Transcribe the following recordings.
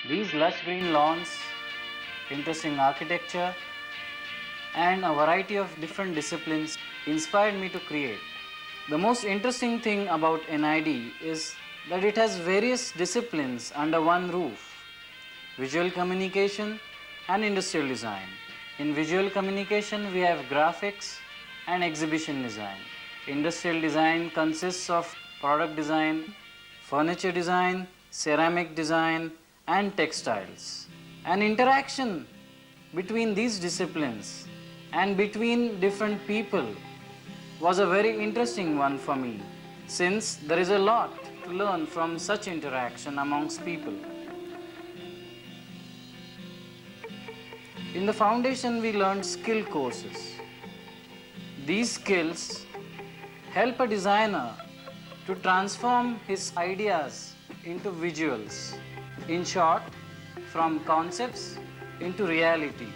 These lush green lawns, interesting architecture, and a variety of different disciplines inspired me to create. The most interesting thing about NID is that it has various disciplines under one roof: visual communication and industrial design. In visual communication, we have graphics and exhibition design. Industrial design consists of product design, furniture design, ceramic design, and textiles. An interaction between these disciplines and between different people was a very interesting one for me, since there is a lot to learn from such interaction amongst people. In the foundation, we learned skill courses. These skills help a designer to transform his ideas into visuals. In short, from concepts into reality.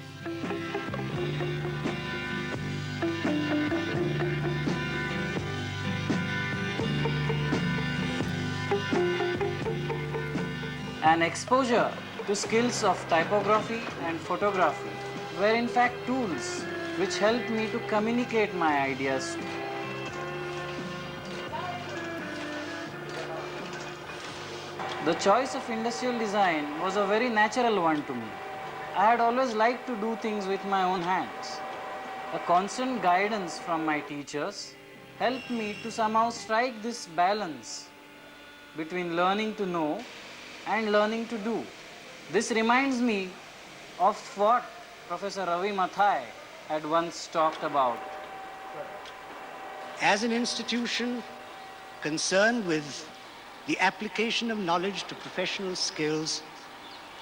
An exposure to skills of typography and photography were in fact tools which helped me to communicate my ideas. The choice of industrial design was a very natural one to me. I had always liked to do things with my own hands. A constant guidance from my teachers helped me to somehow strike this balance between learning to know and learning to do. This reminds me of what Professor Ravi Mathai had once talked about. As an institution concerned with the application of knowledge to professional skills,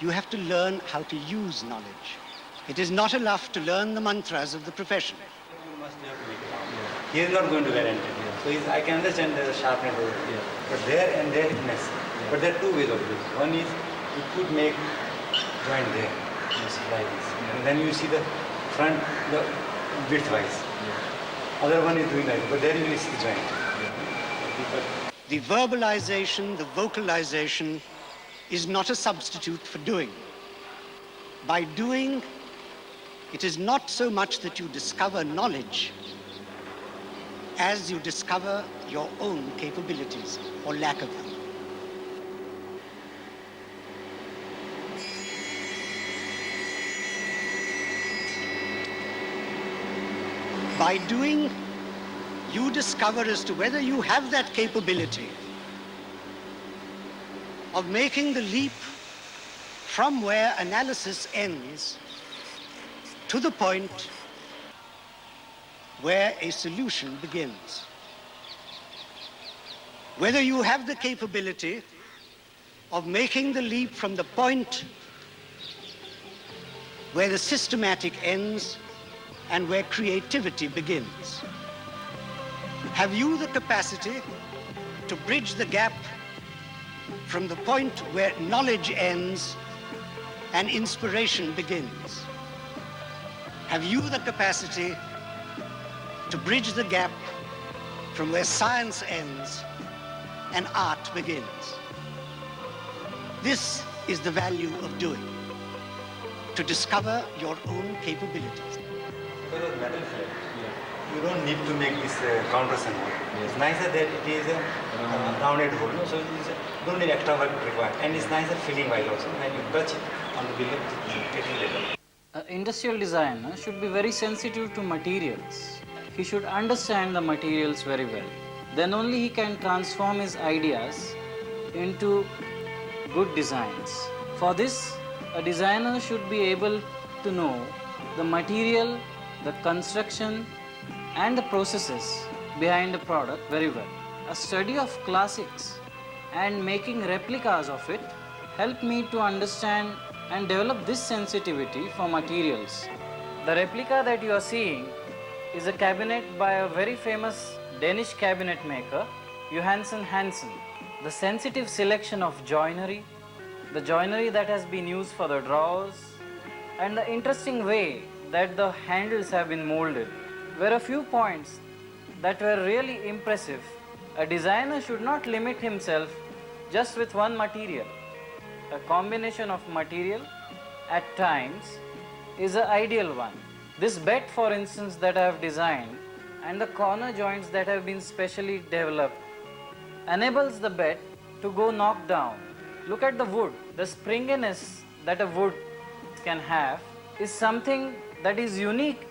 you have to learn how to use knowledge. It is not enough to learn the mantras of the profession. You must have to make it out. He is not going to guarantee. So I can understand the sharpness of it. But there and there it messes. But there are two ways of doing it. One is you could make joint there, like this. And then you see the front, the width-wise. Other one is doing like that, but there you see the joint. The verbalization, the vocalization is not a substitute for doing. By doing, it is not so much that you discover knowledge as you discover your own capabilities or lack of them. By doing, you discover as to whether you have that capability of making the leap from where analysis ends to the point where a solution begins. Whether you have the capability of making the leap from the point where the systematic ends and where creativity begins. Have you the capacity to bridge the gap from the point where knowledge ends and inspiration begins? Have you the capacity to bridge the gap from where science ends and art begins? This is the value of doing, to discover your own capabilities. Because of metal flat, you don't need to make this countersunk hole. It's nicer that it is a rounded hole, no? So you don't need extra work required. And it's nicer feeling while also. When you touch it on the building, it will later. An industrial designer should be very sensitive to materials. He should understand the materials very well. Then only he can transform his ideas into good designs. For this, a designer should be able to know the material, the construction, and the processes behind the product very well. A study of classics and making replicas of it helped me to understand and develop this sensitivity for materials. The replica that you are seeing is a cabinet by a very famous Danish cabinet maker, Johansen Hansen. The sensitive selection of joinery, the joinery that has been used for the drawers, and the interesting way that the handles have been molded were a few points that were really impressive. A designer should not limit himself just with one material. a combination of material at times is an ideal one. This bed, for instance, that I have designed and the corner joints that have been specially developed enables the bed to go knock down. Look at the wood. The springiness that a wood can have is something that is unique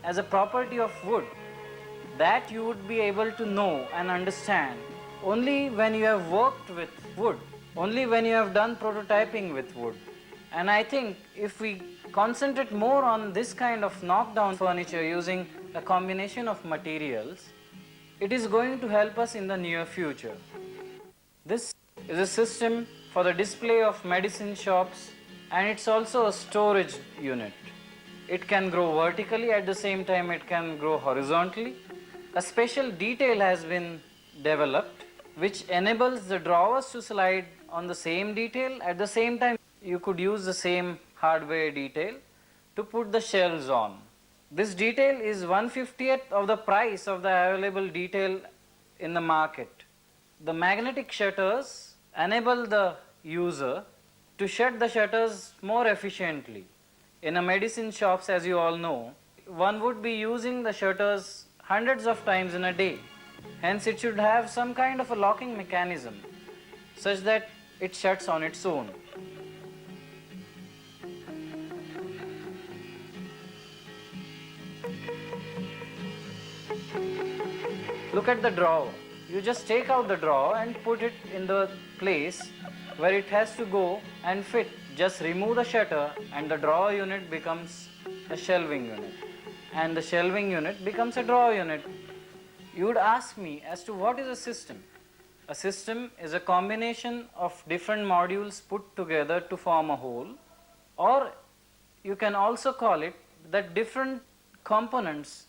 as a property of wood, that you would be able to know and understand only when you have worked with wood, only when you have done prototyping with wood. And I think if we concentrate more on this kind of knockdown furniture using a combination of materials, it is going to help us in the near future. This is a system for the display of medicine shops, and it's also a storage unit. It can grow vertically, at the same time it can grow horizontally. A special detail has been developed which enables the drawers to slide on the same detail. At the same time, you could use the same hardware detail to put the shelves on. This detail is 1/50th of the price of the available detail in the market. The magnetic shutters enable the user to shut the shutters more efficiently. In a medicine shops, as you all know, one would be using the shutters hundreds of times in a day. Hence, it should have some kind of a locking mechanism such that it shuts on its own. Look at the drawer. You just take out the drawer and put it in the place where it has to go and fit. Just remove the shutter and the drawer unit becomes a shelving unit, and the shelving unit becomes a drawer unit. You would ask me as to what is a system. A system is a combination of different modules put together to form a whole, or you can also call it that different components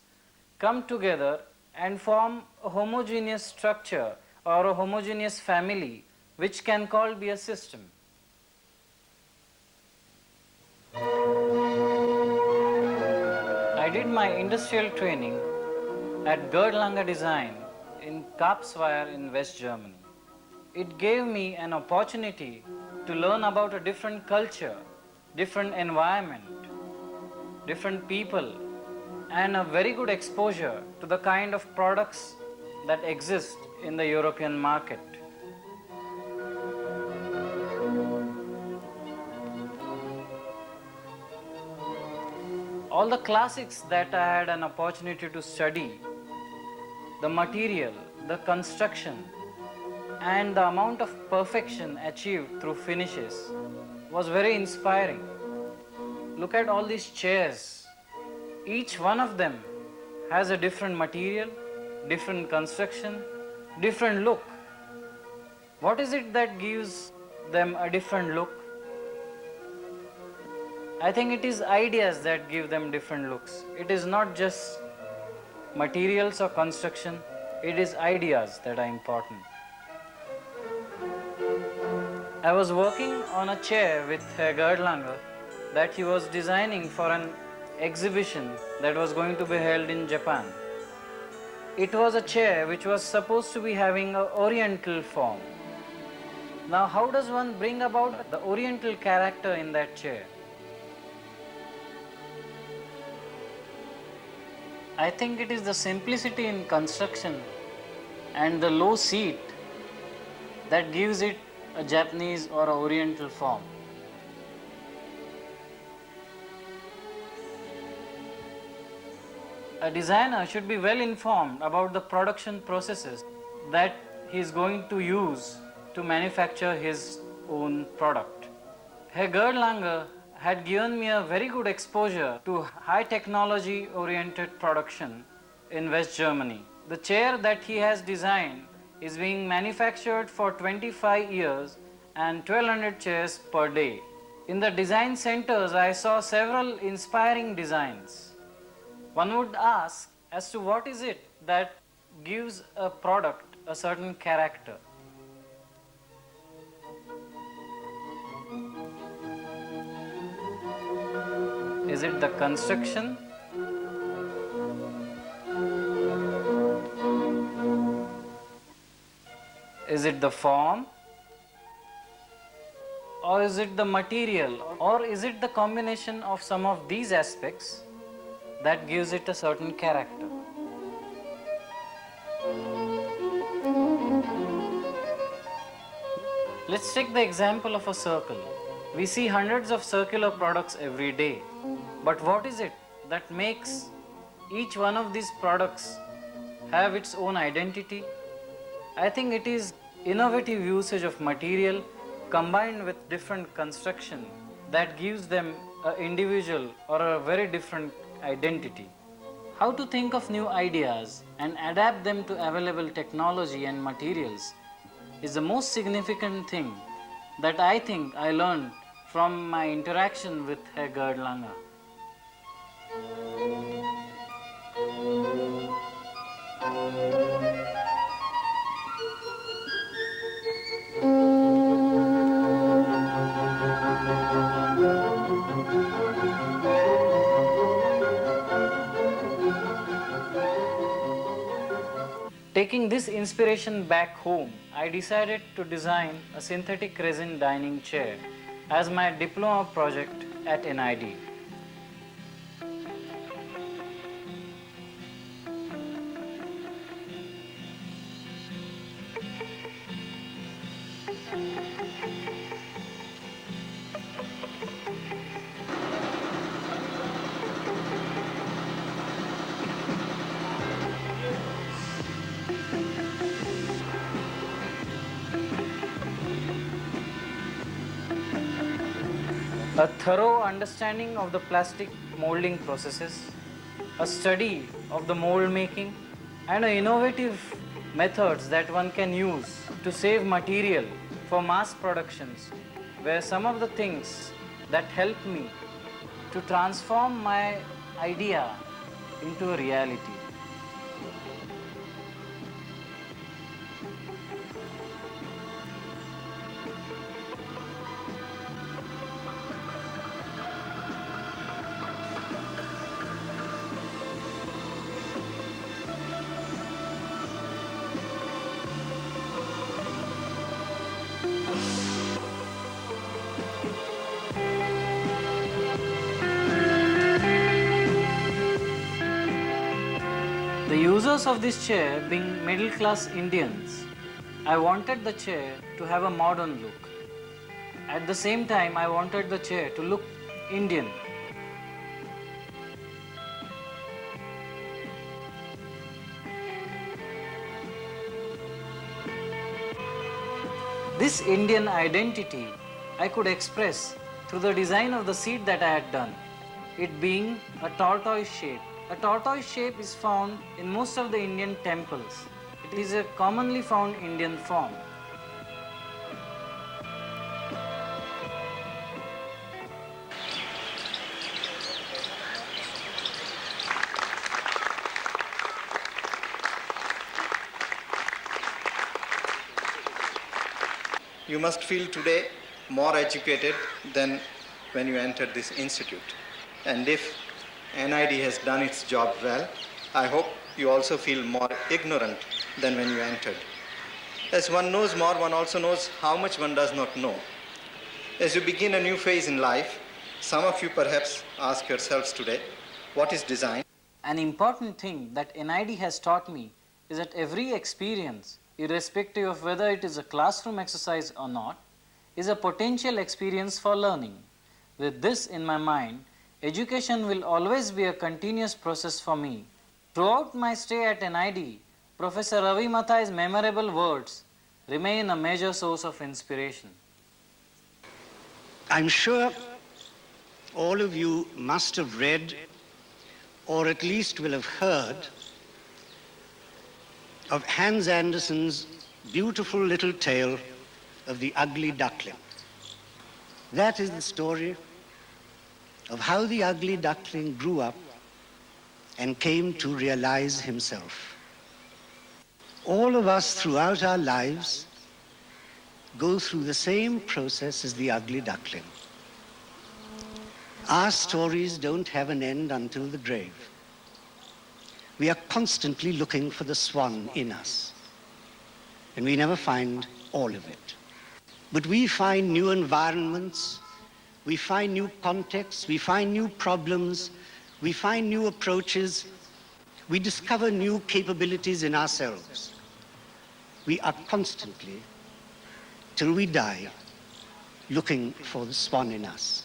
come together and form a homogeneous structure or a homogeneous family, which can called be a system. I did my industrial training at Gerdlanger Design in Karpsweier in West Germany. It gave me an opportunity to learn about a different culture, different environment, different people, and a very good exposure to the kind of products that exist in the European market. All the classics that I had an opportunity to study, the material, the construction, and the amount of perfection achieved through finishes was very inspiring. Look at all these chairs. Each one of them has a different material, different construction, different look. What is it that gives them a different look? I think it is ideas that give them different looks. It is not just materials or construction, it is ideas that are important. I was working on a chair with Herr Gerdlanger that he was designing for an exhibition that was going to be held in Japan. It was a chair which was supposed to be having an oriental form. Now, how does one bring about the oriental character in that chair? I think it is the simplicity in construction and the low seat that gives it a Japanese or a oriental form. A designer should be well informed about the production processes that he is going to use to manufacture his own product. Herr Gerdlanger had given me a very good exposure to high technology oriented production in West Germany. The chair that he has designed is being manufactured for 25 years and 1200 chairs per day. In the design centers, I saw several inspiring designs. One would ask as to what is it that gives a product a certain character. Is it the construction? Is it the form? or is it the material, or is it the combination of some of these aspects that gives it a certain character? Let's take the example of a circle. We see hundreds of circular products every day. But what is it that makes each one of these products have its own identity? I think it is innovative usage of material combined with different construction that gives them an individual or a very different identity. How to think of new ideas and adapt them to available technology and materials is the most significant thing that I think I learned from my interaction with Herr Gerdlanger. Taking this inspiration back home, I decided to design a synthetic resin dining chair as my diploma project at NID. A thorough understanding of the plastic molding processes, a study of the mold making, and innovative methods that one can use to save material for mass productions were some of the things that helped me to transform my idea into a reality. The users of this chair being middle class Indians, I wanted the chair to have a modern look. At the same time, I wanted the chair to look Indian. This Indian identity I could express through the design of the seat that I had done, it being a tortoise shape. A tortoise shape is found in most of the Indian temples. It is a commonly found Indian form. You must feel today more educated than when you entered this institute. And if NID has done its job well, I hope you also feel more ignorant than when you entered. As one knows more, one also knows how much one does not know. As you begin a new phase in life, some of you perhaps ask yourselves today, what is design? An important thing that NID has taught me is that every experience, irrespective of whether it is a classroom exercise or not, is a potential experience for learning. With this in my mind, education will always be a continuous process for me. Throughout my stay at NID, Professor Ravi Mathai's memorable words remain a major source of inspiration. I'm sure all of you must have read, or at least will have heard, of Hans Andersen's beautiful little tale of the ugly duckling. That is the story of how the ugly duckling grew up and came to realize himself. All of us throughout our lives go through the same process as the ugly duckling. Our stories don't have an end until the grave. We are constantly looking for the swan in us, and we never find all of it. But we find new environments, we find new contexts, we find new problems, we find new approaches, we discover new capabilities in ourselves. We are constantly, till we die, looking for the swan in us.